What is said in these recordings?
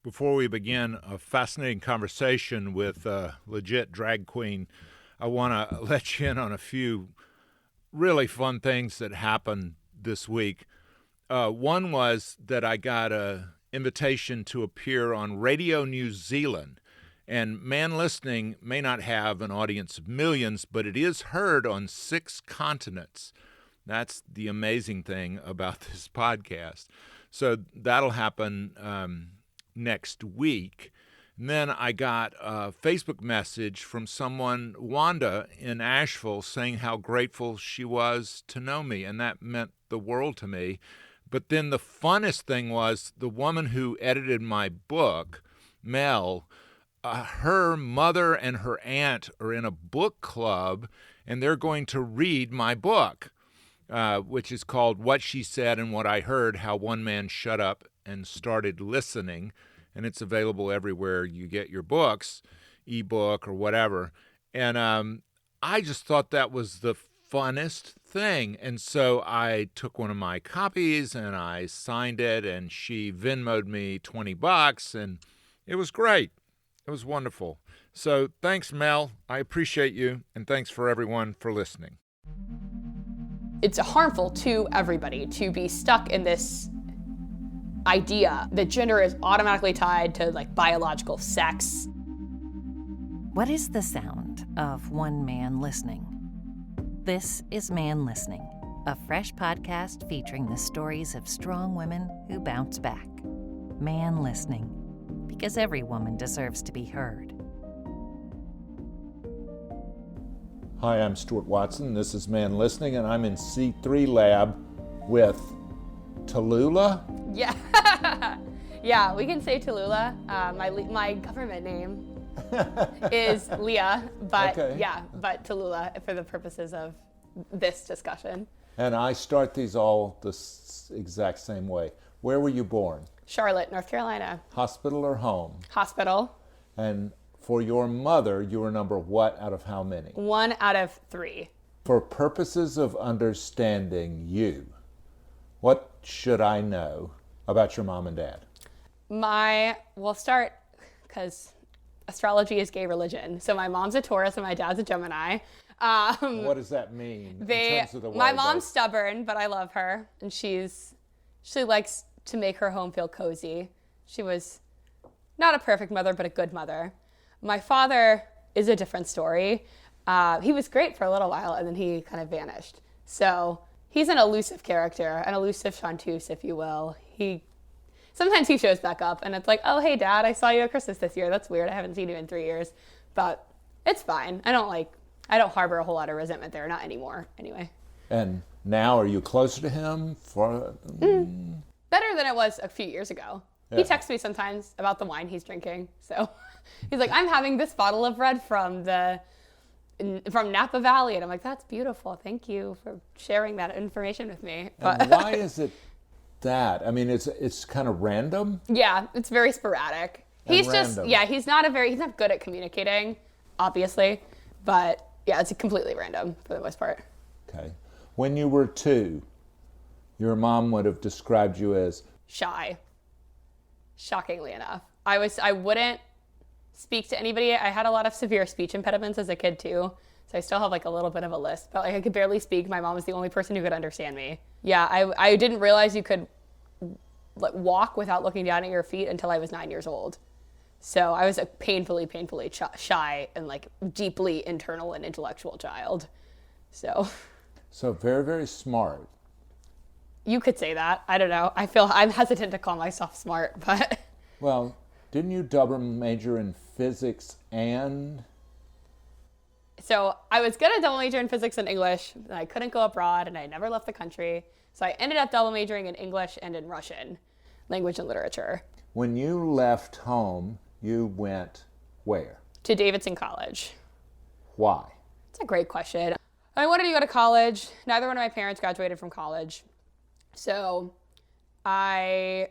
Before we begin a fascinating conversation with a legit drag queen, I want to let you in on a few really fun things that happened this week. One was that I got an invitation to appear on Radio New Zealand. And Man Listening may not have an audience of millions, but it is heard on 6 continents. That's the amazing thing about this podcast. So that'll happen next week. And then I got a Facebook message from someone, Wanda, in Asheville, saying how grateful she was to know me, and that meant the world to me. But then the funnest thing was the woman who edited my book, Mel, her mother and her aunt are in a book club, and they're going to read my book, which is called What She Said and What I Heard, How One Man Shut Up and Started Listening, and it's available everywhere you get your books, ebook or whatever. And I just thought that was the funnest thing. And so I took one of my copies and I signed it, and she Venmo'd me $20, and it was great. It was wonderful. So thanks, Mel. I appreciate you, and thanks for everyone for listening. It's harmful to everybody to be stuck in this idea that gender is automatically tied to like biological sex. What is the sound of one man listening? This is Man Listening, a fresh podcast featuring the stories of strong women who bounce back. Man Listening, because every woman deserves to be heard. Hi, I'm Stuart Watson. This is Man Listening, and I'm in C3 Lab with Tallulah. Yeah, yeah, we can say Tallulah. My government name is Leah, but Okay. Yeah, but Tallulah for the purposes of this discussion. And I start these all the exact same way. Where were you born? Charlotte, North Carolina. Hospital or home? Hospital. And for your mother, you were number what out of how many? 1 out of 3. For purposes of understanding you, what should I know about your mom and dad? We'll start, because astrology is gay religion. So my mom's a Taurus and my dad's a Gemini. What does that mean in terms of the way my mom's stubborn, but I love her. And she likes to make her home feel cozy. She was not a perfect mother, but a good mother. My father is a different story. He was great for a little while, and then he kind of vanished. So he's an elusive character, an elusive chanteuse, if you will. Sometimes he shows back up, and it's like, oh, hey, Dad, I saw you at Christmas this year. That's weird. I haven't seen you in 3 years. But it's fine. I don't harbor a whole lot of resentment there. Not anymore, anyway. And now, are you closer to him? Better than it was a few years ago. Yeah. He texts me sometimes about the wine he's drinking. So he's like, I'm having this bottle of red from Napa Valley. And I'm like, that's beautiful. Thank you for sharing that information with me. And why is it that? I mean, it's kind of random? Yeah, it's very sporadic. He's not good at communicating, obviously. But yeah, it's completely random for the most part. Okay. When you were 2, your mom would have described you as shy. Shockingly enough. I wouldn't speak to anybody. I had a lot of severe speech impediments as a kid too. So I still have like a little bit of a lisp, but like I could barely speak. My mom was the only person who could understand me. Yeah, I didn't realize you could like walk without looking down at your feet until I was 9 years old. So I was a painfully shy and like deeply internal and intellectual child. So very, very smart. You could say that. I don't know. I'm hesitant to call myself smart, but. Well, didn't you double major in physics and? So I was going to double major in physics and English, and I couldn't go abroad, and I never left the country. So I ended up double majoring in English and in Russian, language and literature. When you left home, you went where? To Davidson College. Why? It's a great question. I wanted to go to college. Neither one of my parents graduated from college. So I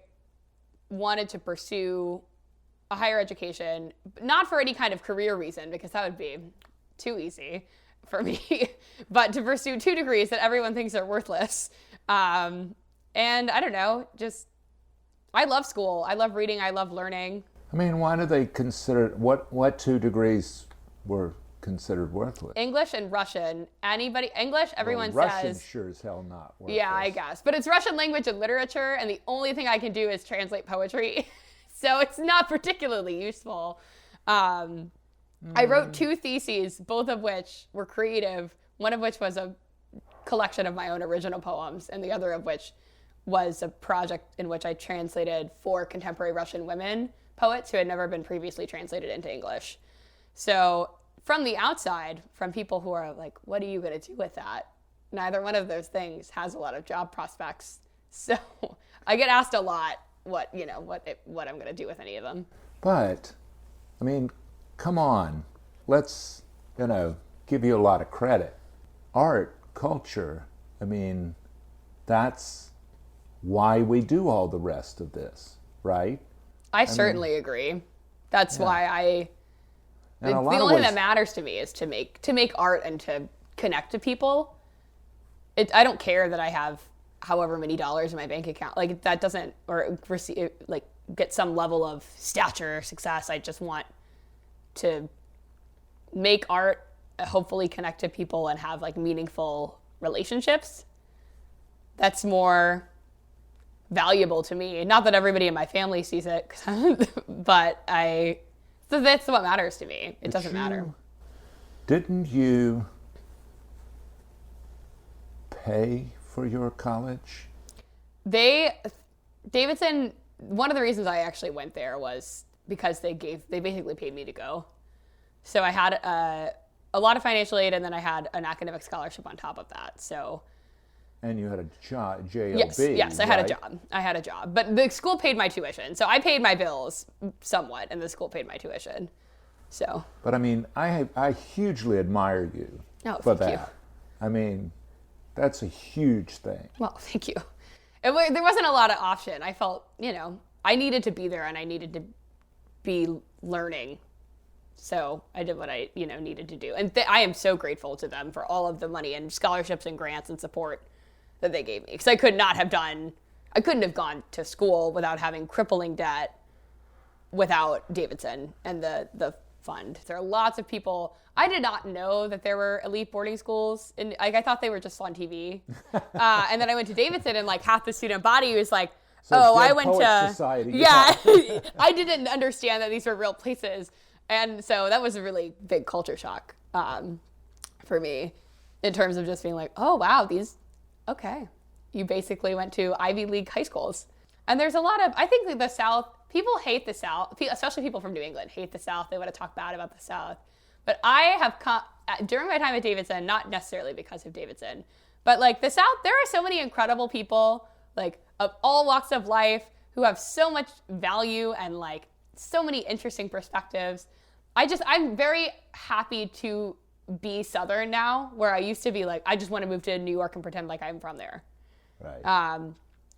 wanted to pursue a higher education, not for any kind of career reason, because that would be too easy for me, but to pursue 2 degrees that everyone thinks are worthless. And I don't know, just I love school. I love reading. I love learning. I mean, why do they consider, what 2 degrees were considered worthless? English and Russian. English, everyone Russian says. sure as hell not worthless. Yeah, I guess. But it's Russian language and literature, and the only thing I can do is translate poetry. So it's not particularly useful. I wrote 2 theses, both of which were creative, one of which was a collection of my own original poems, and the other of which was a project in which I translated 4 contemporary Russian women poets who had never been previously translated into English. So from the outside, from people who are like, what are you going to do with that? Neither one of those things has a lot of job prospects. So I get asked a lot what I'm going to do with any of them. But, I mean, come on. Let's, give you a lot of credit. Art, culture, I mean, that's why we do all the rest of this, right? I certainly agree. That's why the only thing that matters to me is to make art and to connect to people. I don't care that I have however many dollars in my bank account. Like that doesn't, or receive, like get some level of stature or success. I just want to make art, hopefully connect to people and have like meaningful relationships. That's more valuable to me. Not that everybody in my family sees it, but that's what matters to me. It doesn't matter. Didn't you pay for your college? Davidson, one of the reasons I actually went there was because they basically paid me to go. So I had a lot of financial aid, and then I had an academic scholarship on top of that. So. And you had a job, JOB. Yes, I had a job. But the school paid my tuition. So I paid my bills somewhat, and the school paid my tuition. So. But I mean, I hugely admire you for that. You. I mean, that's a huge thing. Well, thank you. There wasn't a lot of option. I felt, I needed to be there, and I needed to be learning. So I did what I, needed to do. And I am so grateful to them for all of the money and scholarships and grants and support that they gave me. Because I couldn't have gone to school without having crippling debt without Davidson and the fund. There are lots of people. I did not know that there were elite boarding schools. And I thought they were just on TV. And then I went to Davidson, and like half the student body was like, I went to Society. Yeah. I didn't understand that these were real places. And so that was a really big culture shock for me in terms of just being like, oh, wow, okay. You basically went to Ivy League high schools. And there's a lot of, I think the South, people hate the South, especially people from New England hate the South. They want to talk bad about the South. But I have come, during my time at Davidson, not necessarily because of Davidson, but like the South, there are so many incredible people, like of all walks of life, who have so much value and like so many interesting perspectives. I'm very happy to be Southern now, where I used to be like, I just want to move to New York and pretend like I'm from there. Right.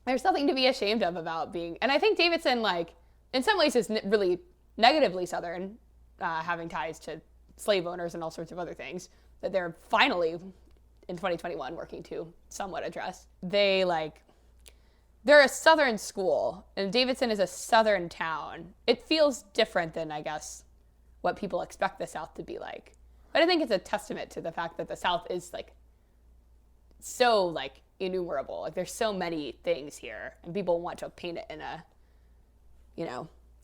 There's nothing to be ashamed of about being, and I think Davidson, like, in some ways is really negatively Southern, having ties to slave owners and all sorts of other things that they're finally, in 2021, working to somewhat address. They're a Southern school, and Davidson is a Southern town. It feels different than, I guess, what people expect the South to be like. But I think it's a testament to the fact that the South is like so like innumerable. Like there's so many things here, and people want to paint it in a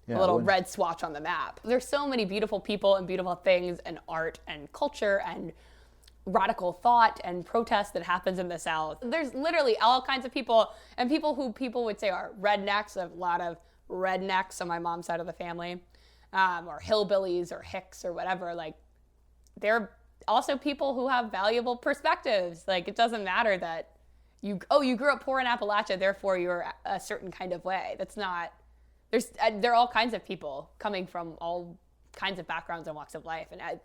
little red swatch on the map. There's so many beautiful people and beautiful things and art and culture and radical thought and protest that happens in the South. There's literally all kinds of people, and people who people would say are rednecks, a lot of rednecks on my mom's side of the family. Or hillbillies or hicks or whatever, like they're also people who have valuable perspectives. Like it doesn't matter that you grew up poor in Appalachia, therefore you're a certain kind of way. That's not, there are all kinds of people coming from all kinds of backgrounds and walks of life. And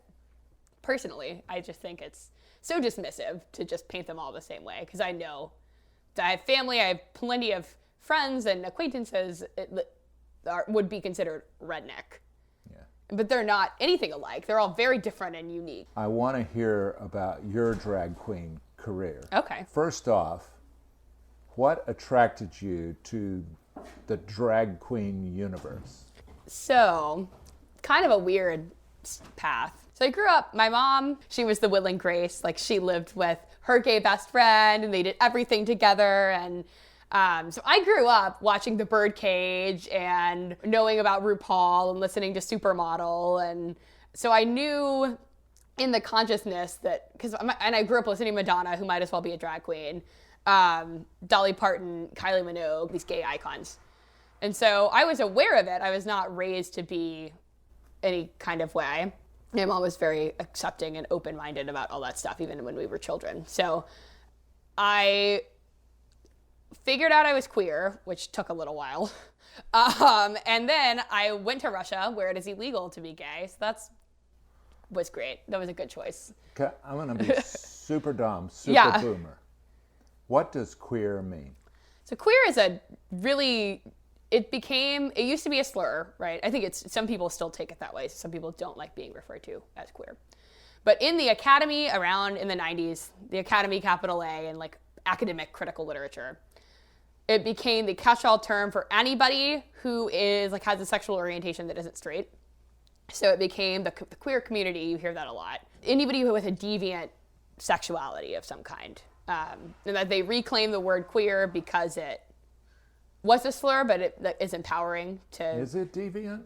personally, I just think it's so dismissive to just paint them all the same way. Because I know that I have family, I have plenty of friends and acquaintances that would be considered redneck. But they're not anything alike. They're all very different and unique. I want to hear about your drag queen career. Okay. First off, what attracted you to the drag queen universe? So, kind of a weird path. So I grew up, my mom, she was the Will and Grace. Like, she lived with her gay best friend, and they did everything together. And so I grew up watching The Birdcage and knowing about RuPaul and listening to Supermodel. And so I knew in the consciousness that, and I grew up listening to Madonna, who might as well be a drag queen, Dolly Parton, Kylie Minogue, these gay icons. And so I was aware of it. I was not raised to be any kind of way. My mom was very accepting and open-minded about all that stuff, even when we were children. So I figured out I was queer, which took a little while. And then I went to Russia, where it is illegal to be gay. So that was great. That was a good choice. Okay, I'm going to be super dumb, super boomer. What does queer mean? So queer is it used to be a slur, right? I think some people still take it that way. So some people don't like being referred to as queer. But in the academy in the 90s, the Academy, capital A, and like academic critical literature, it became the catch-all term for anybody who has a sexual orientation that isn't straight. So it became the queer community. You hear that a lot. Anybody with a deviant sexuality of some kind. And that they reclaim the word queer because it was a slur, but it is empowering to... Is it deviant?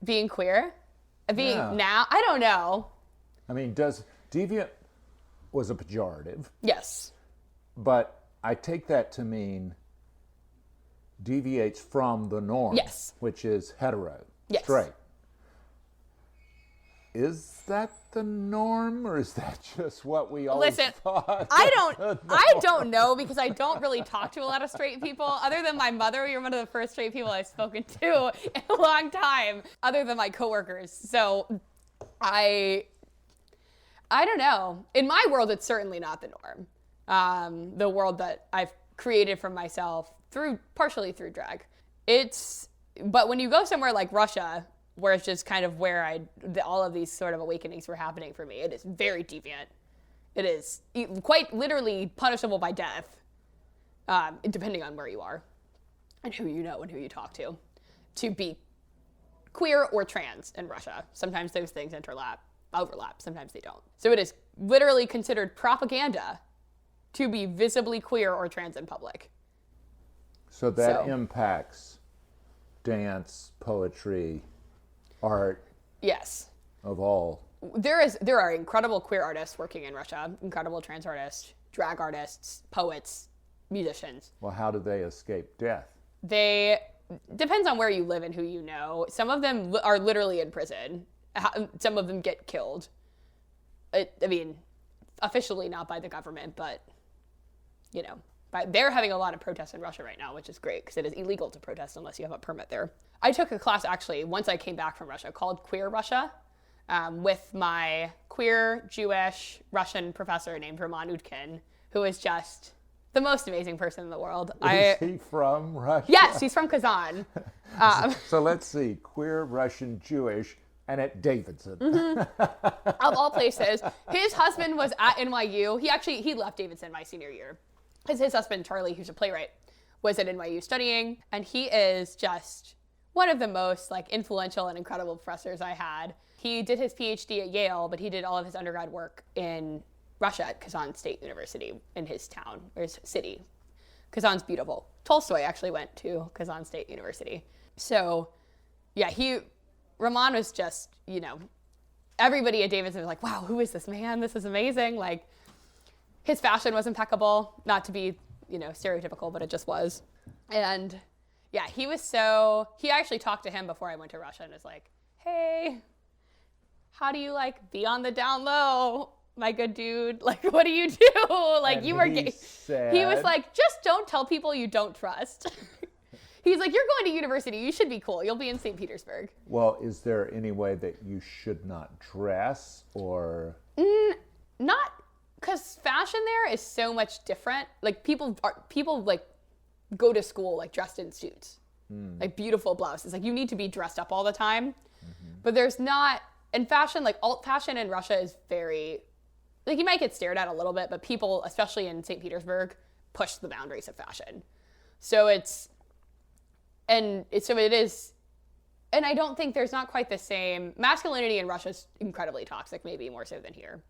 Being queer? Now? I don't know. I mean, deviant was a pejorative. Yes. But I take that to mean deviates from the norm. Yes. Which is hetero. Yes. Straight. Is that the norm, or is that just what we always thought? I don't know, because I don't really talk to a lot of straight people. Other than my mother, you're one of the first straight people I've spoken to in a long time, other than my coworkers. So I don't know. In my world, it's certainly not the norm. The world that I've created for myself partially through drag. But when you go somewhere like Russia, where it's just kind of where all of these sort of awakenings were happening for me, it is very deviant. It is quite literally punishable by death, depending on where you are and who you know and who you talk to be queer or trans in Russia. Sometimes those things overlap, sometimes they don't. So it is literally considered propaganda to be visibly queer or trans in public. So that impacts dance, poetry, art. Yes. Of all. There are incredible queer artists working in Russia, incredible trans artists, drag artists, poets, musicians. Well, how do they escape death? Depends on where you live and who you know. Some of them are literally in prison. Some of them get killed. Officially not by the government, but, they're having a lot of protests in Russia right now, which is great, because it is illegal to protest unless you have a permit there. I took a class, actually, once I came back from Russia, called Queer Russia, with my queer Jewish Russian professor named Roman Utkin, who is just the most amazing person in the world. Is he from Russia? Yes, he's from Kazan. So let's see, queer Russian Jewish, and at Davidson. Mm-hmm. Of all places. His husband was at NYU. He left Davidson my senior year. His husband, Charlie, who's a playwright, was at NYU studying, and he is just one of the most influential and incredible professors I had. He did his PhD at Yale, but he did all of his undergrad work in Russia at Kazan State University in his town, or his city. Kazan's beautiful. Tolstoy actually went to Kazan State University. So, yeah, Roman was just, everybody at Davidson was like, wow, who is this man? This is amazing. His fashion was impeccable, not to be, stereotypical, but it just was. And yeah, he actually talked to him before I went to Russia and was like, hey, how do you be on the down low, my good dude? What do you do? You were gay. He was like, just don't tell people you don't trust. He's like, you're going to university. You should be cool. You'll be in St. Petersburg. Well, is there any way that you should not dress or? Not, because fashion there is so much different. People go to school dressed in suits, beautiful blouses. You need to be dressed up all the time. Mm-hmm. But there's not, in fashion, alt fashion in Russia is very, you might get stared at a little bit, but people, especially in St. Petersburg, push the boundaries of fashion. So it's So it is, and I don't think there's not quite the same, masculinity in Russia is incredibly toxic, maybe more so than here,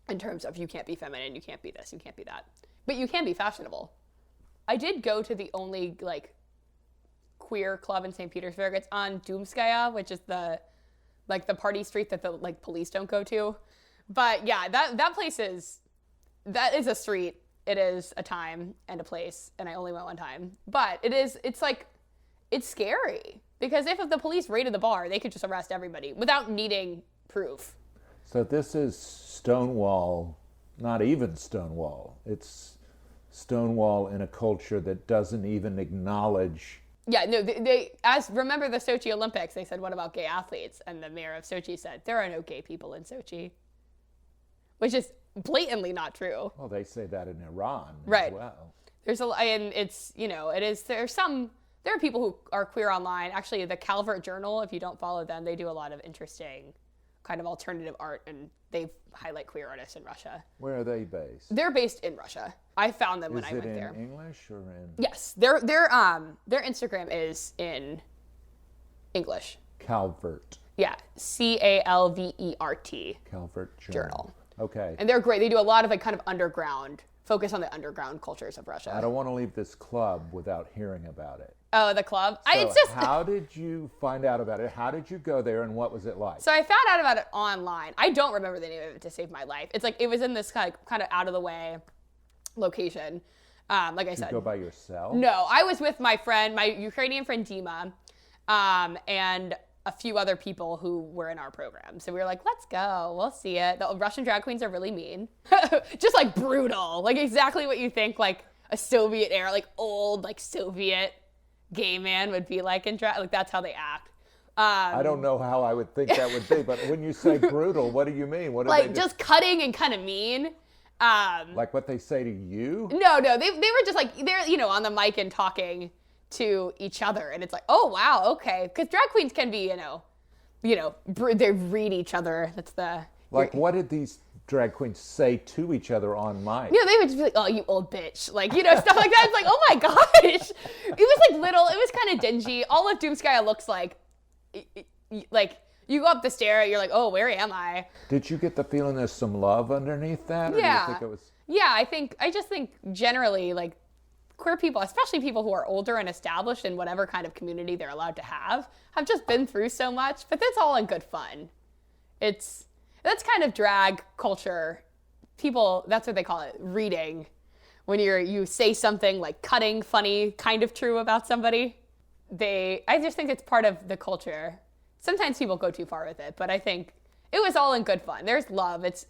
in terms of you can't be feminine, you can't be this, you can't be that. But you can be fashionable. I did go to the only, like, queer club in St. Petersburg. It's on Doomskaya, which is the party street that the, like, police don't go to. But yeah, that place is a street. It is a time and a place, and I only went one time. But it's scary, because if the police raided the bar, they could just arrest everybody without needing proof. So this is Stonewall, not even Stonewall. It's Stonewall in a culture that doesn't even acknowledge. Yeah, no, remember the Sochi Olympics, they said, what about gay athletes? And the mayor of Sochi said, there are no gay people in Sochi, which is blatantly not true. Well, they say that in Iran right. as well. And it's, there are people who are queer online. Actually, the Calvert Journal, if you don't follow them, they do a lot of interesting kind of alternative art, and they highlight queer artists in Russia. Where are they based? They're based in Russia. I found them when I went there. Is it in English or in? Yes, their Instagram is in English. Calvert. Yeah, Calvert. Calvert Journal. Okay. And they're great. They do a lot of, like, kind of underground, focus on the underground cultures of Russia. I don't want to leave this club without hearing about it. Oh, the club? So how did you find out about it? How did you go there, and what was it like? So I found out about it online. I don't remember the name of it to save my life. It's like, it was in this kind of out of the way location. Like I said. Did you go by yourself? No, I was with my friend, my Ukrainian friend Dima, and a few other people who were in our program. So we were like, let's go, we'll see it. The Russian drag queens are really mean. Just like brutal, like exactly what you think like a Soviet era, like old, like Soviet gay man would be like in drag, like that's how they act. I don't know how I would think that would be, but when you say brutal, what do you mean? What do like just cutting and kind of mean. Like what they say to you? No, they were just like, they're, on the mic and talking to each other, and it's like, oh wow, okay, because drag queens can be, they read each other. That's the like. What did these drag queens say to each other on mic? They would just be like, oh, you old bitch, like stuff like that. It's like, oh my gosh, it was like little. It was kind of dingy. All of Doomskaya looks like you go up the stair, you're like, oh, where am I? Did you get the feeling there's some love underneath that? Or Yeah. Do you think it was? Yeah, I just think generally, like, queer people, especially people who are older and established in whatever kind of community they're allowed to have just been through so much, but that's all in good fun. That's kind of drag culture. People, that's what they call it, reading. When you say something like cutting, funny, kind of true about somebody, I just think it's part of the culture. Sometimes people go too far with it, but I think it was all in good fun. There's love. It's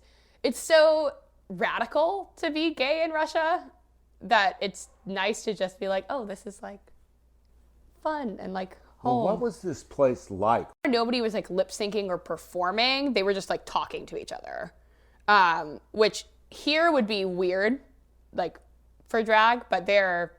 so radical to be gay in Russia that it's nice to just be like, oh, this is like fun and like home. Well, what was this place like? Nobody was like lip syncing or performing. They were just like talking to each other, which here would be weird, like for drag, but there,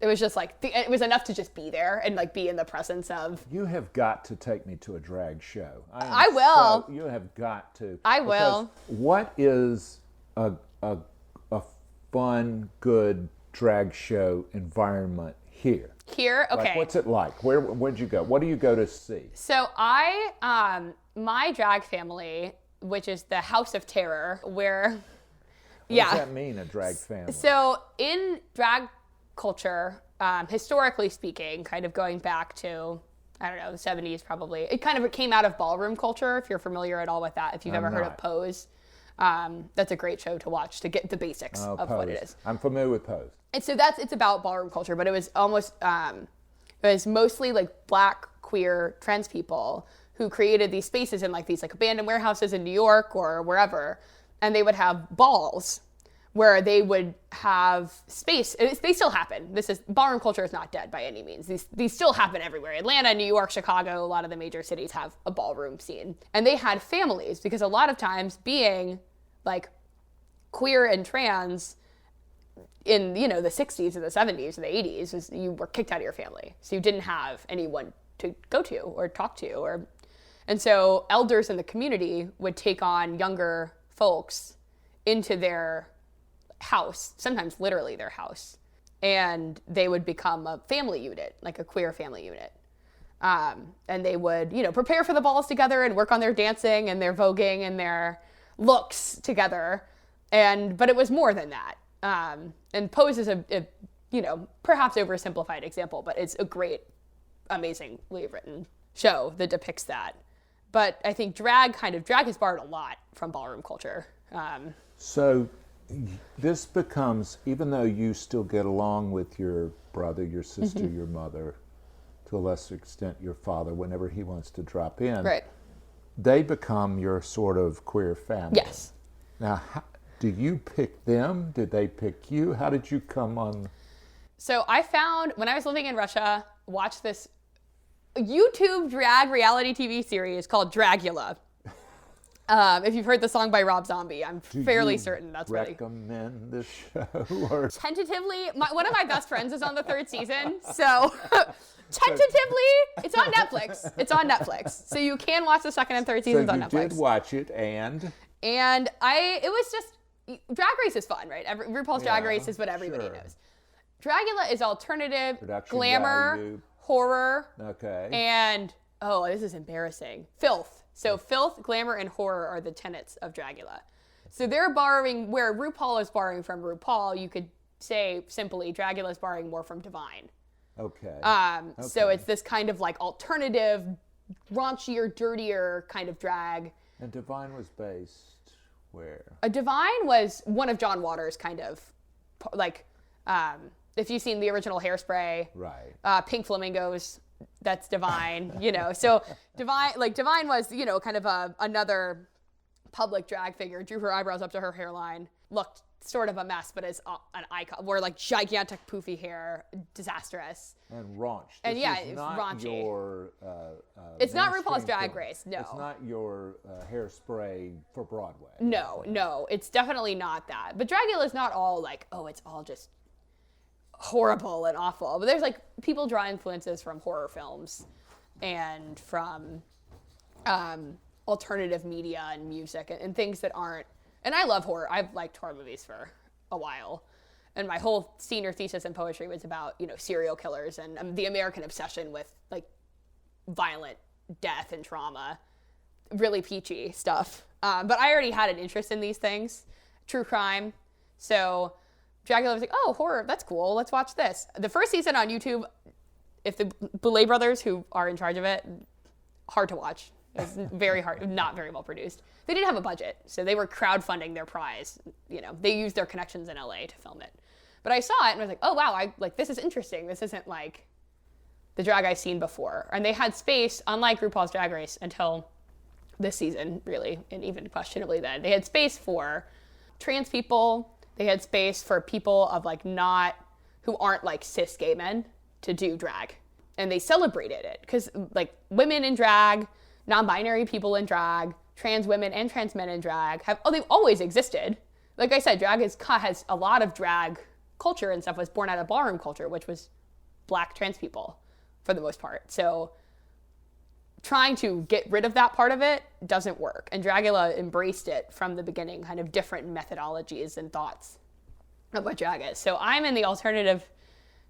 it was just like, it was enough to just be there and like be in the presence of. You have got to take me to a drag show. I will. You have got to. I will. What is a fun, good drag show environment here? Here, okay. Like, what's it like? Where'd you go? What do you go to see? So my drag family, which is the House of Terror, where, What does that mean, a drag family? So in drag culture, historically speaking, kind of going back to, I don't know, the 70s probably, it kind of came out of ballroom culture, if you're familiar at all with that, if you've ever heard of Pose. That's a great show to watch to get the basics of Pose. what it is. I'm familiar with Pose. And so it's about ballroom culture, but it was almost, it was mostly like Black, queer, trans people who created these spaces in like these like abandoned warehouses in New York or wherever. And they would have balls where they would have space. They still happen. Ballroom culture is not dead by any means. These still happen everywhere. Atlanta, New York, Chicago, a lot of the major cities have a ballroom scene. And they had families because a lot of times being like queer and trans in, the 60s or the 70s or the 80s, you were kicked out of your family. So you didn't have anyone to go to or talk to. And so elders in the community would take on younger folks into their house, sometimes literally their house, and they would become a family unit, like a queer family unit. And they would, prepare for the balls together and work on their dancing and their voguing and their looks together. But it was more than that. And Pose is a perhaps oversimplified example, but it's a great, amazingly written show that depicts that. But I think drag has borrowed a lot from ballroom culture. So this becomes, even though you still get along with your brother, your sister, your mother, to a lesser extent your father, whenever he wants to drop in, right, they become your sort of queer family. Yes. Now, do you pick them? Did they pick you? How did you come on? So I found, when I was living in Russia, watched this YouTube drag reality TV series called Dragula. If you've heard the song by Rob Zombie, I'm fairly certain that's what recommend this show? Or? Tentatively, one of my best friends is on the 3rd season, so tentatively, it's on Netflix. It's on Netflix, so you can watch the 2nd and 3rd seasons on Netflix. So you did watch it, and it was just, Drag Race is fun, right? RuPaul's Drag Race is what everybody knows. Dragula is alternative, production glamour, value, horror, and this is embarrassing, filth. So filth, glamour, and horror are the tenets of Dragula. So they're borrowing, where RuPaul is borrowing from RuPaul, you could say simply Dragula is borrowing more from Divine. So it's this kind of like alternative, raunchier, dirtier kind of drag. And Divine was based where? Divine was one of John Waters' kind of, like, if you've seen the original Hairspray, right? Pink Flamingos, that's Divine, So Divine was, kind of another public drag figure, drew her eyebrows up to her hairline, looked sort of a mess, but is an icon, wore like gigantic poofy hair, disastrous. And raunched. And it's raunchy. It's not RuPaul's Drag Race, no. It's not your Hairspray for Broadway. No, it's definitely not that. But Dragula is not all like, it's all just horrible and awful, but there's like people draw influences from horror films and from alternative media and music and things that aren't, and I love horror. I've liked horror movies for a while, and my whole senior thesis in poetry was about serial killers and the American obsession with like violent death and trauma, really peachy stuff, but I already had an interest in these things, true crime, so Dragula was like, horror, that's cool, let's watch this. The first season on YouTube, if the Boulet brothers, who are in charge of it, hard to watch. It was very hard, not very well produced. They didn't have a budget, so they were crowdfunding their prize. They used their connections in LA to film it. But I saw it and I was like, oh wow, this is interesting. This isn't like the drag I've seen before. And they had space, unlike RuPaul's Drag Race, until this season, really, and even questionably then. They had space for trans people. They had space for people of who aren't like cis gay men to do drag. And they celebrated it because like women in drag, non-binary people in drag, trans women and trans men in drag they've always existed. Like I said, drag has a lot of drag culture and stuff was born out of ballroom culture, which was Black trans people for the most part. So trying to get rid of that part of it doesn't work. And Dragula embraced it from the beginning, kind of different methodologies and thoughts of what drag is. So I'm in the alternative,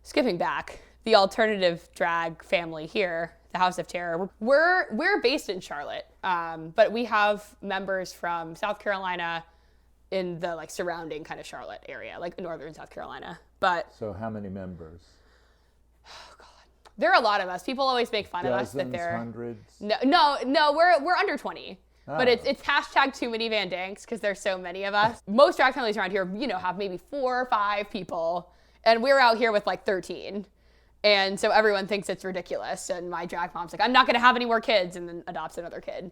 skipping back, the alternative drag family here, the House of Terror. We're based in Charlotte, but we have members from South Carolina in the surrounding kind of Charlotte area, like northern South Carolina. But so how many members? There are a lot of us. People always make fun of us that they're hundreds. No. We're under 20. Oh. But it's hashtag too many Van Danks because there's so many of us. Most drag families around here, have maybe 4 or 5 people, and we're out here with 13. And so everyone thinks it's ridiculous. And my drag mom's like, I'm not going to have any more kids, and then adopts another kid.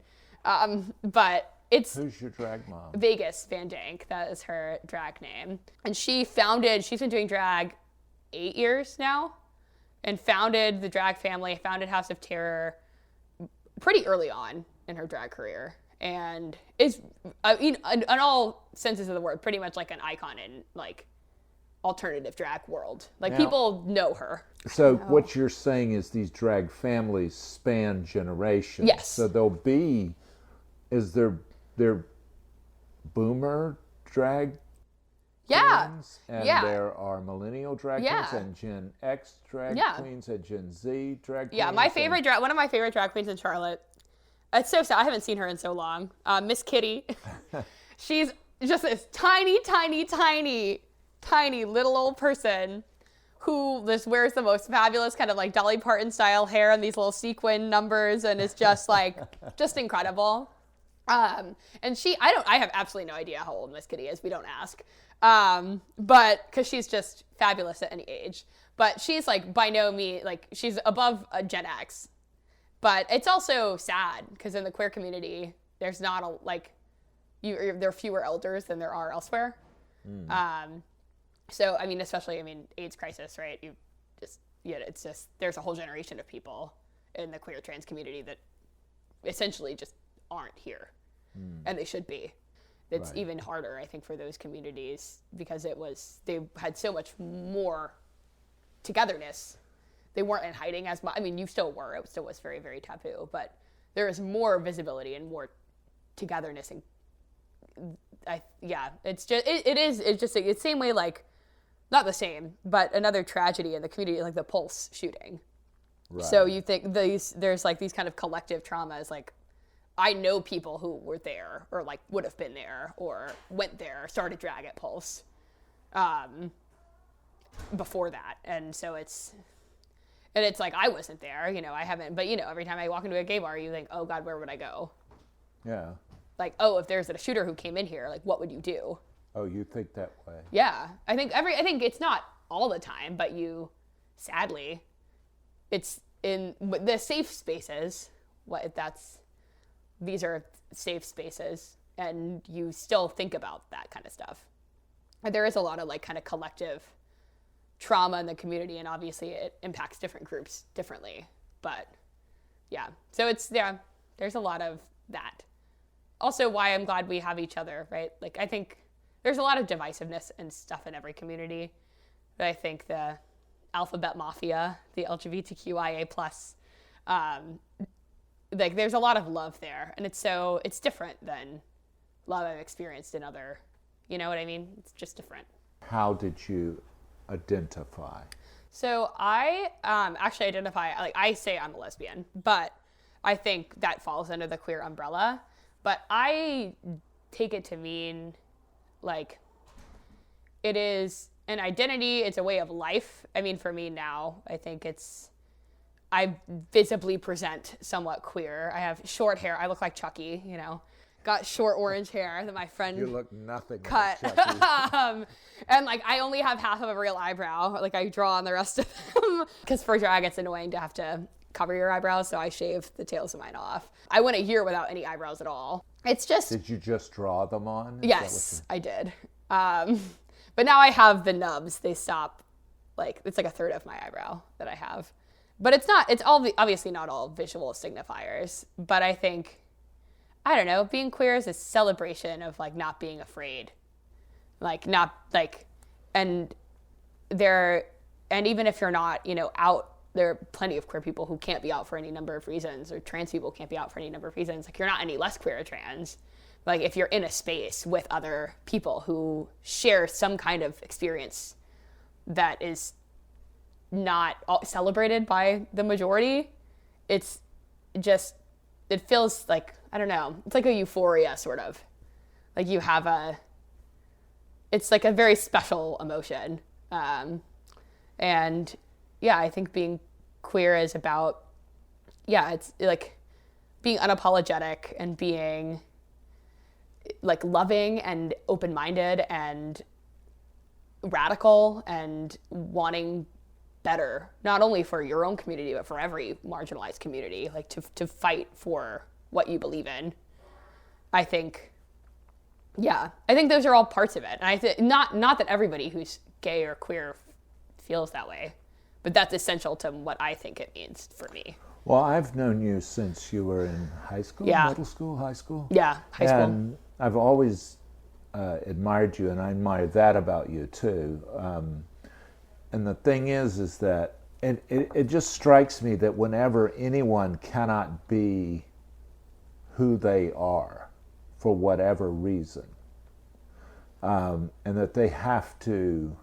But it's who's your drag mom? Vegas Van Dank. That is her drag name. And she's been doing drag 8 years now. And founded the drag family, founded House of Terror pretty early on in her drag career. And is, in all senses of the word, pretty much like an icon in alternative drag world. Now, people know her. So what you're saying is these drag families span generations. Yes. So is there boomer drag Yeah. queens, and Yeah. there are millennial drag Yeah. queens and Gen X drag Yeah. queens and Gen Z drag queens. Yeah, one of my favorite drag queens in Charlotte. It's so sad. I haven't seen her in so long. Miss Kitty. She's just this tiny, tiny, tiny, tiny little old person who just wears the most fabulous kind of like Dolly Parton style hair and these little sequin numbers, and is just like just incredible. And I have absolutely no idea how old Miss Kitty is. We don't ask. But because she's just fabulous at any age. But she's like by no means, like she's above a Gen X. But it's also sad because in the queer community, there's not there are fewer elders than there are elsewhere. So, especially, AIDS crisis, right? It's just, there's a whole generation of people in the queer trans community that essentially just aren't here. And they should be. It's Right. even harder, I think, for those communities because they had so much more togetherness. They weren't in hiding as much. You still were. It still was very, very taboo. But there is more visibility and more togetherness. And it's just, it's just the same way, like, not the same, but another tragedy in the community, like the Pulse shooting. Right. So you think there's like these kind of collective traumas, like, I know people who were there or like would have been there or went there, started drag at Pulse before that. And so it's like, I wasn't there, I haven't, but every time I walk into a gay bar, you think, oh God, where would I go? Yeah. Like, oh, if there's a shooter who came in here, like, what would you do? Oh, you think that way? Yeah. I think it's not all the time, but sadly, it's in the safe spaces, these are safe spaces, and you still think about that kind of stuff. And there is a lot of like kind of collective trauma in the community, and obviously it impacts different groups differently. But yeah, so there's a lot of that. Also why I'm glad we have each other, right? Like, I think there's a lot of divisiveness and stuff in every community, but I think the alphabet mafia, the LGBTQIA+, like, there's a lot of love there, and it's different than love I've experienced in other, you know what I mean? It's just different. How did you identify? So I actually identify, like, I say I'm a lesbian, but I think that falls under the queer umbrella. But I take it to mean, like, it is an identity, it's a way of life. For me now, I think I visibly present somewhat queer. I have short hair. I look like Chucky, got short orange hair that my friend You look nothing cut. like Chucky. And like, I only have half of a real eyebrow. Like, I draw on the rest of them. Because for drag, it's annoying to have to cover your eyebrows, so I shave the tails of mine off. I went a year without any eyebrows at all. It's just... Did you just draw them on? Yes, I did. But now I have the nubs. They stop, like, it's like a third of my eyebrow that I have. But it's obviously not all visual signifiers. But I think, I don't know, being queer is a celebration of, like, not being afraid. Like, not, like, and even if you're not, out, there are plenty of queer people who can't be out for any number of reasons, or trans people can't be out for any number of reasons. Like, you're not any less queer or trans. Like, if you're in a space with other people who share some kind of experience that is not celebrated by the majority, it feels like, I don't know, it's like a euphoria, sort of. Like, it's like a very special emotion. And yeah, I think being queer is about, it's like being unapologetic and being like loving and open-minded and radical and wanting better, not only for your own community, but for every marginalized community, like to fight for what you believe in. I think those are all parts of it. And I think not that everybody who's gay or queer feels that way, but that's essential to what I think it means for me. Well, I've known you since you were in high school, middle school, high school. Yeah, high school. And I've always admired you, and I admire that about you too. And the thing is that it just strikes me that whenever anyone cannot be who they are for whatever reason, and that they have to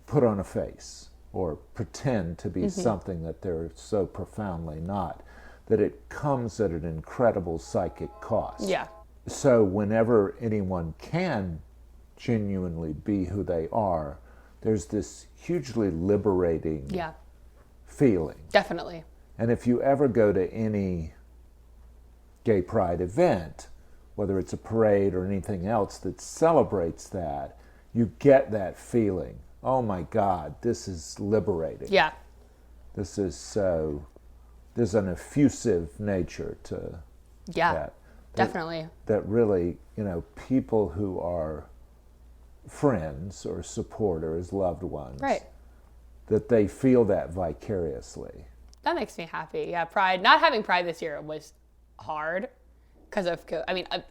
put on a face or pretend to be something that they're so profoundly not, that it comes at an incredible psychic cost. Yeah. So whenever anyone can genuinely be who they are, there's this hugely liberating feeling. Definitely. And if you ever go to any gay pride event, whether it's a parade or anything else that celebrates that, you get that feeling. Oh my God, this is liberating. Yeah. This is so, there's an effusive nature to that. Definitely. That really, people who are friends or supporters, loved ones, right, that they feel that vicariously. That makes me happy. Yeah, Pride, not having Pride this year was hard because of,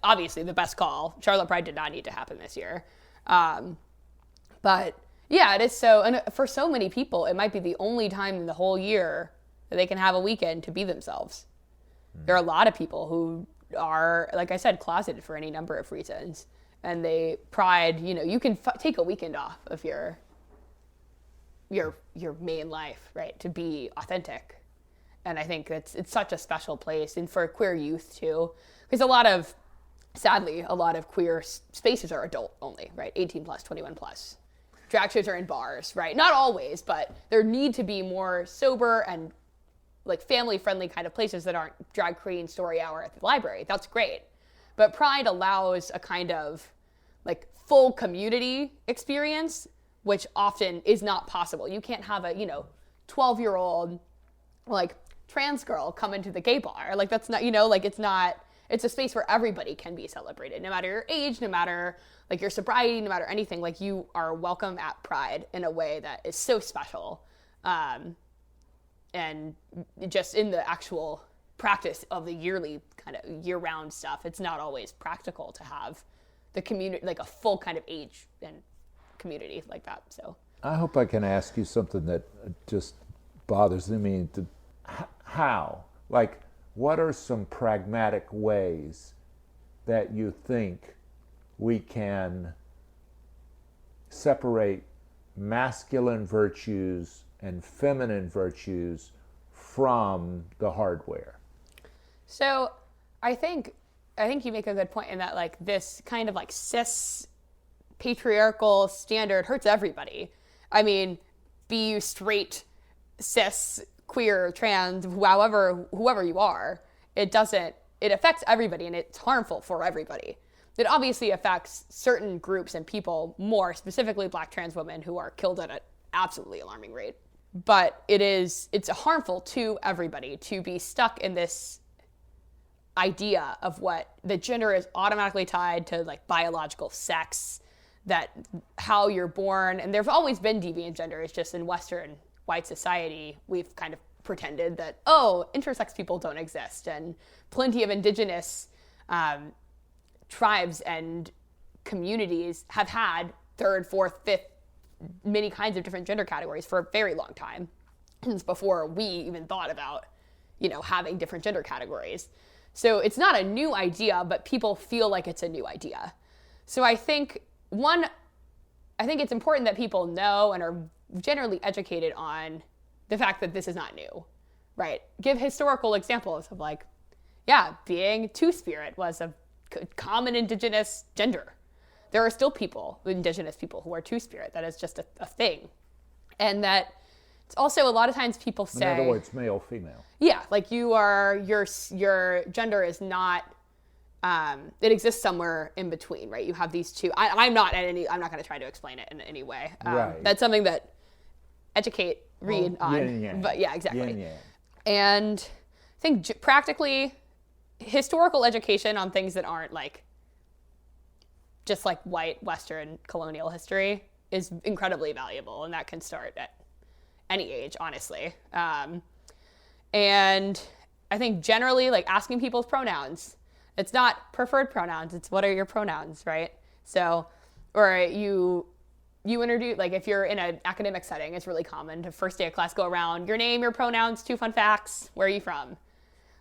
obviously the best call. Charlotte Pride did not need to happen this year. But yeah, it is so, and for so many people, it might be the only time in the whole year that they can have a weekend to be themselves. There are a lot of people who are, like I said, closeted for any number of reasons. And Pride, you can take a weekend off of your main life, right, to be authentic. And I think it's such a special place, and for queer youth too, because sadly, a lot of queer spaces are adult only, right, 18 plus, 21 plus. Drag shows are in bars, right? Not always, but there need to be more sober and like family-friendly kind of places that aren't drag queen story hour at the library. That's great. But Pride allows a kind of like full community experience, which often is not possible. You can't have a, 12-year-old like trans girl come into the gay bar. Like that's not, it's a space where everybody can be celebrated, no matter your age, no matter like your sobriety, no matter anything. Like you are welcome at Pride in a way that is so special. And just in the actual practice of the yearly kind of year-round stuff, it's not always practical to have the community, like a full kind of age and community like that. So I hope I can ask you something that just bothers me. How? Like, what are some pragmatic ways that you think we can separate masculine virtues and feminine virtues from the hardware? So I think you make a good point in that like this kind of like cis patriarchal standard hurts everybody. I mean, be you straight, cis, queer, trans, whoever you are, it affects everybody and it's harmful for everybody. It obviously affects certain groups and people more, specifically Black trans women who are killed at an absolutely alarming rate. But it's harmful to everybody to be stuck in this idea of what the gender is automatically tied to like biological sex, that how you're born, and there's always been deviant gender. It's just in Western white society, we've kind of pretended that, intersex people don't exist, and plenty of indigenous tribes and communities have had third, fourth, fifth, many kinds of different gender categories for a very long time, since before we even thought about, having different gender categories. So it's not a new idea, but people feel like it's a new idea. So I think it's important that people know and are generally educated on the fact that this is not new, right? Give historical examples of like, being two-spirit was a common indigenous gender. There are still indigenous people who are two-spirit. That is just a thing. And that it's also a lot of times people say... In other words, male, female. Yeah, like your gender is not... it exists somewhere in between, right? You have these two... I'm not going to try to explain it in any way. Right. That's something that educate, read on. Yin, yang. But yeah, exactly. Yin, yang. And I think practically historical education on things that aren't like just like white Western colonial history is incredibly valuable, and that can start at any age, honestly. And I think generally like asking people's pronouns. It's not preferred pronouns, it's what are your pronouns, right? So, or you introduce, like if you're in an academic setting, it's really common to first day of class go around, your name, your pronouns, 2 fun facts, where are you from?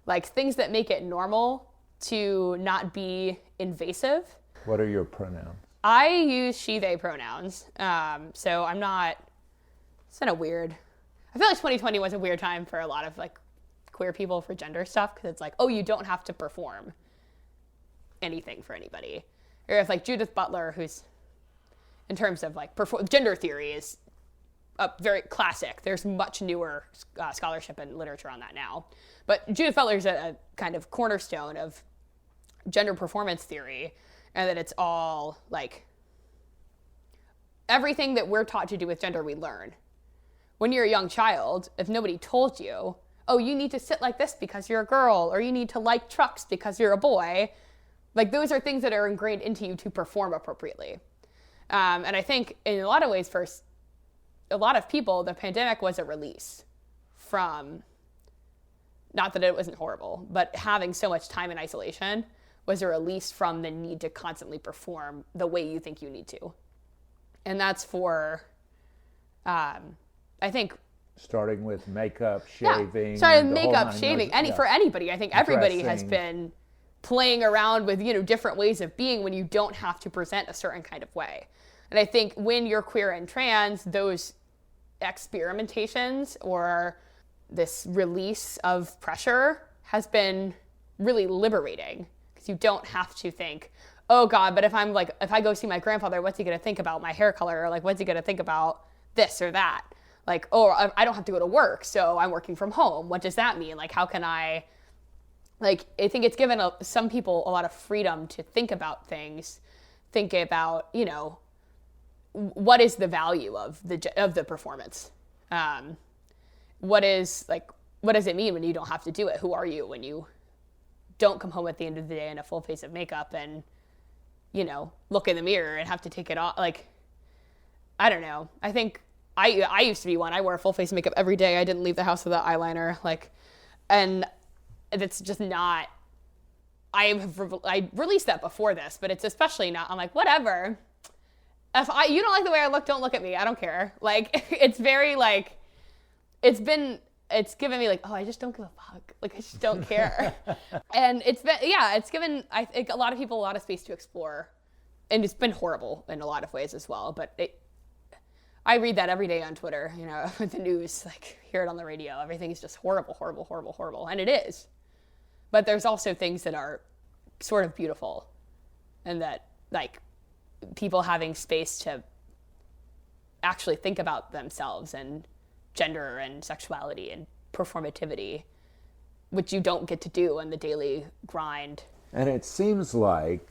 Like things that make it normal to not be invasive. What are your pronouns? I use she, they pronouns. So I'm not, it's kind of weird. I feel like 2020 was a weird time for a lot of like queer people for gender stuff, because it's like, oh, you don't have to perform anything for anybody. Or if like Judith Butler, who's in terms of like gender theory is very classic. There's much newer scholarship and literature on that now. But Judith Butler is a kind of cornerstone of gender performance theory, and that it's all like everything that we're taught to do with gender we learn. When you're a young child, if nobody told you, oh, you need to sit like this because you're a girl, or you need to like trucks because you're a boy, like those are things that are ingrained into you to perform appropriately. And I think in a lot of ways, for a lot of people, the pandemic was a release from, not that it wasn't horrible, but having so much time in isolation was a release from the need to constantly perform the way you think you need to. And that's for, I think... Starting with makeup, shaving. Yeah, starting with makeup, shaving. For anybody, I think everybody has been playing around with, different ways of being when you don't have to present a certain kind of way. And I think when you're queer and trans, those experimentations or this release of pressure has been really liberating, because you don't have to think, oh God, but if I go see my grandfather, what's he going to think about my hair color? Or like, what's he going to think about this or that? Like, oh, I don't have to go to work, so I'm working from home. What does that mean? Like, how can I think it's given some people a lot of freedom to think about things, think about, what is the value of the performance? What does it mean when you don't have to do it? Who are you when you don't come home at the end of the day in a full face of makeup and, look in the mirror and have to take it off? Like, I don't know. I think I used to be one. I wore a full face of makeup every day. I didn't leave the house without eyeliner. And it's just not, I released that before this, but it's especially not, I'm like, whatever. If you don't like the way I look, don't look at me. I don't care. Like, it's very like, it's given me like, oh, I just don't give a fuck. Like, I just don't care. And it's given, I think, a lot of people a lot of space to explore. And it's been horrible in a lot of ways as well. But I read that every day on Twitter, with the news, like, hear it on the radio. Everything is just horrible, horrible, horrible, horrible. And it is. But there's also things that are sort of beautiful, and that, like, people having space to actually think about themselves and gender and sexuality and performativity, which you don't get to do in the daily grind. And it seems like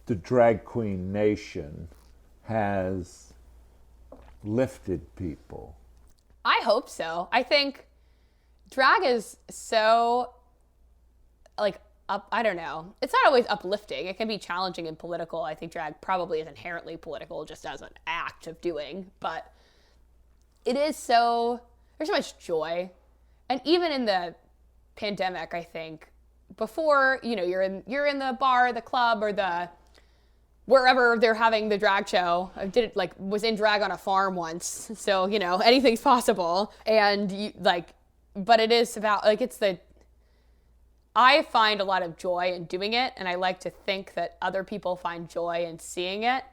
the drag queen nation has lifted people. I hope so. I think drag is so, like, I don't know. It's not always uplifting. It can be challenging and political. I think drag probably is inherently political just as an act of doing, but there's so much joy. And even in the pandemic, I think, before, you're in the bar, the club, or wherever they're having the drag show. I was in drag on a farm once, so, anything's possible. And but it is about, I find a lot of joy in doing it, and I like to think that other people find joy in seeing it.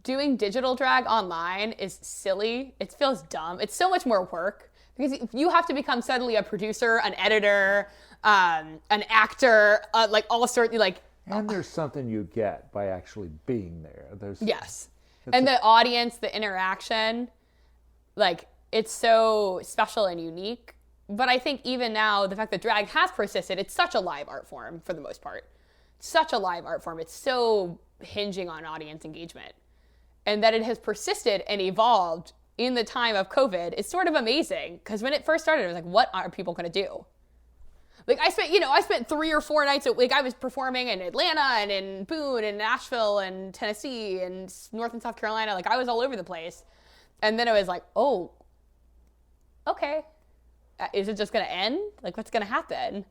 Doing digital drag online is silly. It feels dumb. It's so much more work, because you have to become suddenly a producer, an editor, an actor, all sorts, And there's something you get by actually being there. Yes. And the audience, the interaction, it's so special and unique. But I think even now, the fact that drag has persisted, it's such a live art form for the most part. Such a live art form. It's so hinging on audience engagement. And that it has persisted and evolved in the time of COVID is sort of amazing. Because when it first started, I was like, what are people going to do? I spent 3 or 4 nights a week. I was performing in Atlanta and in Boone and Nashville and Tennessee and North and South Carolina. I was all over the place. And then it was like, oh, okay. Is it just going to end? What's going to happen?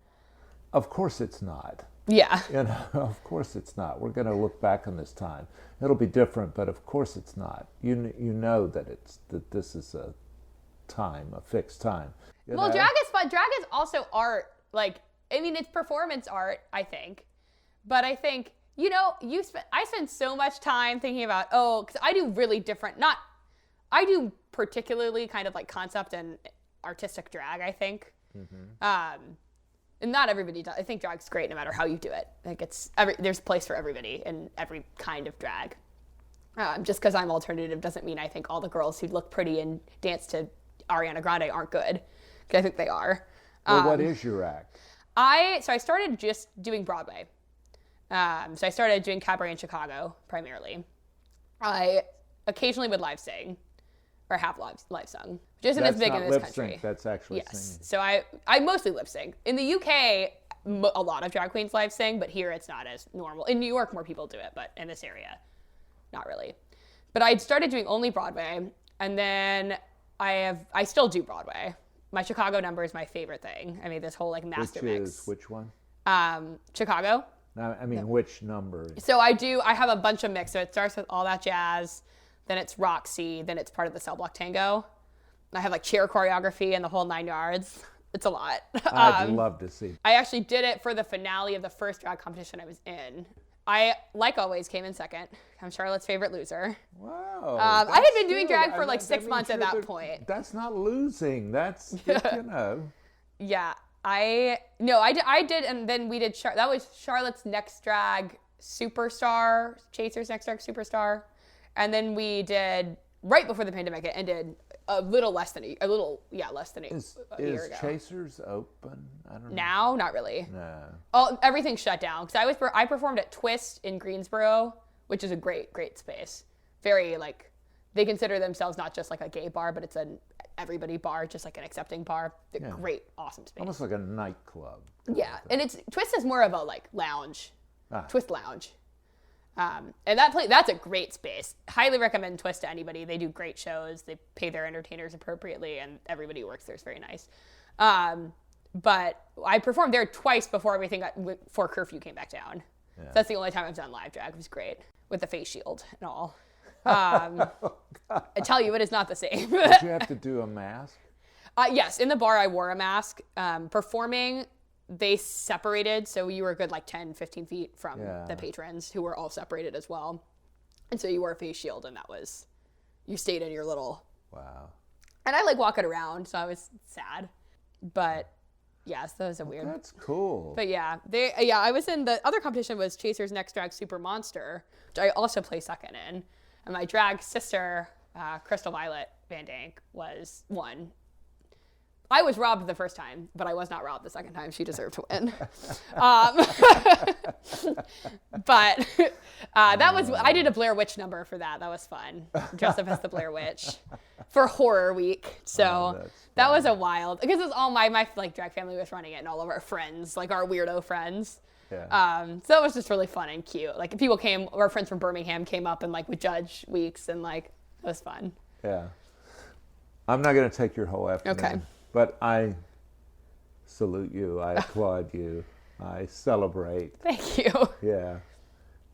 Of course it's not. Yeah. Of course it's not. We're going to look back on this time. It'll be different, but of course it's not. You know that this is a fixed time. Drag is fun. Drag is also art. It's performance art, I think. But I think You know, I spend so much time thinking about, because I do really different, I do particularly kind of like concept and artistic drag, I think. And not everybody does. I think drag's great no matter how you do it. Like there's a place for everybody in every kind of drag. Just because I'm alternative doesn't mean I think all the girls who look pretty and dance to Ariana Grande aren't good. Because I think they are. Well, what is your act? I started just doing Broadway. So I started doing cabaret in Chicago, primarily. I occasionally would live sing, or have live sung, which isn't as big in this country. Sync. That's actually singing. Yes. So I mostly lip sync. In the UK, a lot of drag queens live sing, but here it's not as normal. In New York, more people do it, but in this area, not really. But I started doing only Broadway, and then I still do Broadway. My Chicago number is my favorite thing. I mean, this whole like master mix. Which one? Chicago. I mean, which number? So I have a bunch of mix. So it starts with All That Jazz, then it's Roxy, then it's part of the Cell Block Tango. And I have like chair choreography and the whole 9 yards. It's a lot. I'd love to see. I actually did it for the finale of the first drag competition I was in. I, like always, came in second. I'm Charlotte's favorite loser. Wow. I had been doing drag for like 6 months at that point. That's not losing. That's, Yeah. I did, and then we did, that was Charlotte's Next Drag Superstar, Chaser's Next Drag Superstar. And then we did, right before the pandemic, it ended a little less than a year ago. Is Chasers open? I don't know. Now? Not really. No. Everything's shut down. Because I performed at Twist in Greensboro, which is a great, great space. Very, like, they consider themselves not just like a gay bar, but it's an everybody bar, just like an accepting bar. Great, awesome space. Almost like a nightclub. Yeah, and Twist is more of a like lounge, Twist lounge. And that's a great space. Highly recommend Twist to anybody. They do great shows. They pay their entertainers appropriately, and everybody who works there is very nice. But I performed there twice before before curfew came back down. Yeah. So that's the only time I've done live drag. It was great with the face shield and all. I tell you, it is not the same. Did you have to do a mask? Yes, in the bar I wore a mask. Performing, they separated, so you were a good like 10, 15 feet from the patrons, who were all separated as well. And so you wore a face shield, and you stayed in your little... Wow. And I like walking around, so I was sad. But yes, that was a weird... That's cool. But I was in, the other competition was Chaser's Next Drag Super Monster, which I also play second in. And my drag sister, Crystal Violet Van Dank, won. I was robbed the first time, but I was not robbed the second time. She deserved to win. But I did a Blair Witch number for that. That was fun. Dressed up as the Blair Witch for horror week. So that was a wild, because it was all my like drag family was running it, and all of our friends, like our weirdo friends. Yeah. So it was just really fun and cute. Like people our friends from Birmingham came up and like would judge weeks, and like it was fun. Yeah. I'm not going to take your whole afternoon. Okay. But I salute you. I applaud you. I celebrate. Thank you. Yeah.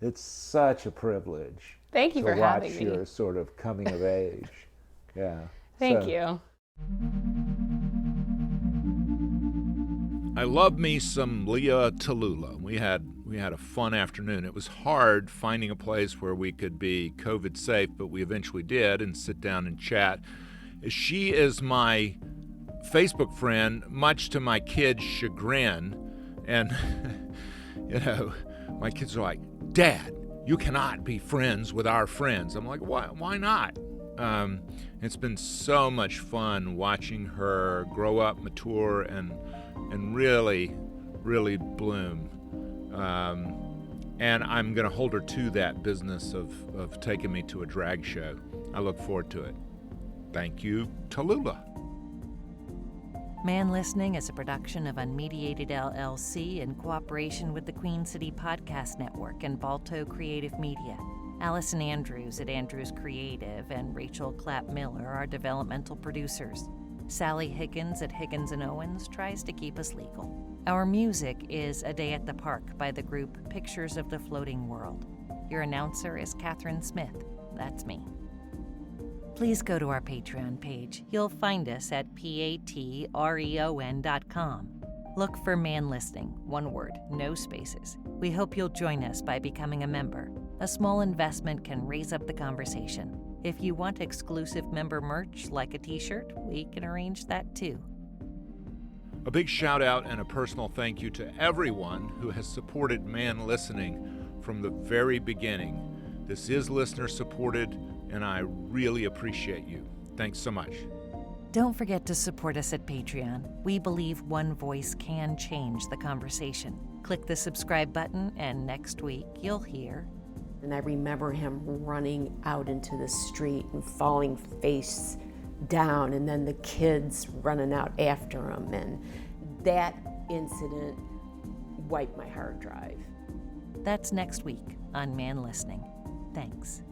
It's such a privilege. Thank you for having me. To watch your sort of coming of age. Yeah. Thank you. I love me some Leah Tallulah. We had a fun afternoon. It was hard finding a place where we could be COVID safe, but we eventually did, and sit down and chat. She is my Facebook friend, much to my kids' chagrin. And, my kids are like, "Dad, you cannot be friends with our friends." I'm like, why not? It's been so much fun watching her grow up, mature, and really, really bloom. And I'm going to hold her to that business of taking me to a drag show. I look forward to it. Thank you, Tallulah. Man Listening is a production of Unmediated LLC in cooperation with the Queen City Podcast Network and Balto Creative Media. Allison Andrews at Andrews Creative and Rachel Clapp-Miller are developmental producers. Sally Higgins at Higgins & Owens tries to keep us legal. Our music is A Day at the Park by the group Pictures of the Floating World. Your announcer is Catherine Smith. That's me. Please go to our Patreon page. You'll find us at patreon.com. Look for Man Listening, one word, no spaces. We hope you'll join us by becoming a member. A small investment can raise up the conversation. If you want exclusive member merch, like a t-shirt, we can arrange that too. A big shout out and a personal thank you to everyone who has supported Man Listening from the very beginning. This is listener supported, and I really appreciate you. Thanks so much. Don't forget to support us at Patreon. We believe one voice can change the conversation. Click the subscribe button, and next week you'll hear. And I remember him running out into the street and falling face down, and then the kids running out after him. And that incident wiped my hard drive. That's next week on Man Listening. Thanks.